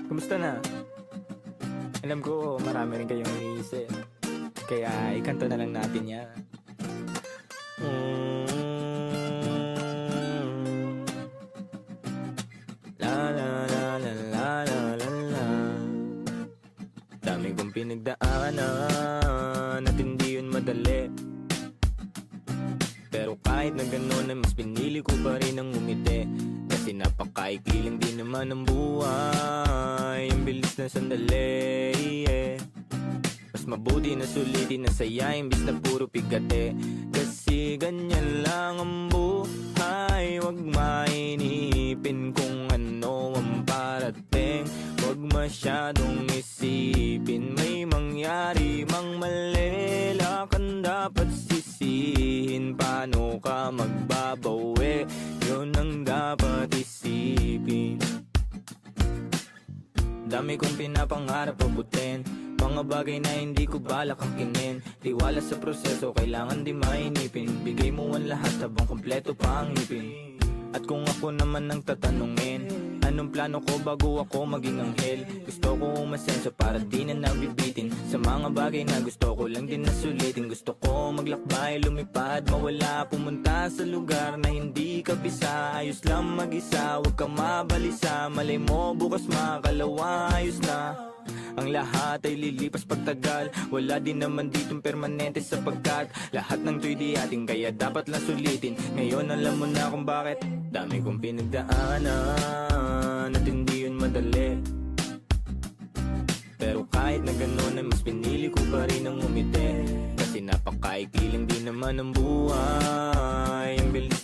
Kumusta na? Alam ko marami rin kayong iniisip, kaya ikanto na lang natin yan. La la la la la la la la. Dami kong pinagdaanan at hindi yun madali, pero kahit na gano'n ay mas pinili ko pa rin ang umiti. Kasi napakaikli lang din naman ang buhay, ang bilis na sandali, yeah. Mas mabuti na sulitin na saya imbis na puro pigate. Kasi ganyan lang ang buhay, wag mainipin kung ano ang parating. Wag masyadong isipin, may mangyari mang mali, lakan dapat sisihin. Paano ka magbabawi, yun ang dapat isipin. Dami kong pinapangarap abutin, mga bagay na hindi ko balak angkinin. Tiwala sa proseso, kailangan di mainipin. Bigay mo ang lahat habang kompleto pa ang ngipin. At kung ako naman ang tatanungin, anong plano ko bago ako maging anghel? Gusto ko umasenso para di na nabibitin sa mga bagay na gusto ko lang din na sulitin. Gusto ko maglakbay, lumipad, mawala, pumunta sa lugar na hindi kabisa. Ayos lang mag-isa, huwag kang mabalisa. Malay mo bukas makalawa, ayos na. Ang lahat ay lilipas pagtagal, wala din naman ditong permanente sapagkat lahat ng to'y di ating, kaya dapat lang sulitin. Ngayon alam mo na kung bakit. Dami kong pinagdaanan at hindi yun madali, pero kahit na gano'n ay mas pinili ko pa rin ang umiti. Kasi napakaikli lang din naman ang buhay, ang bilis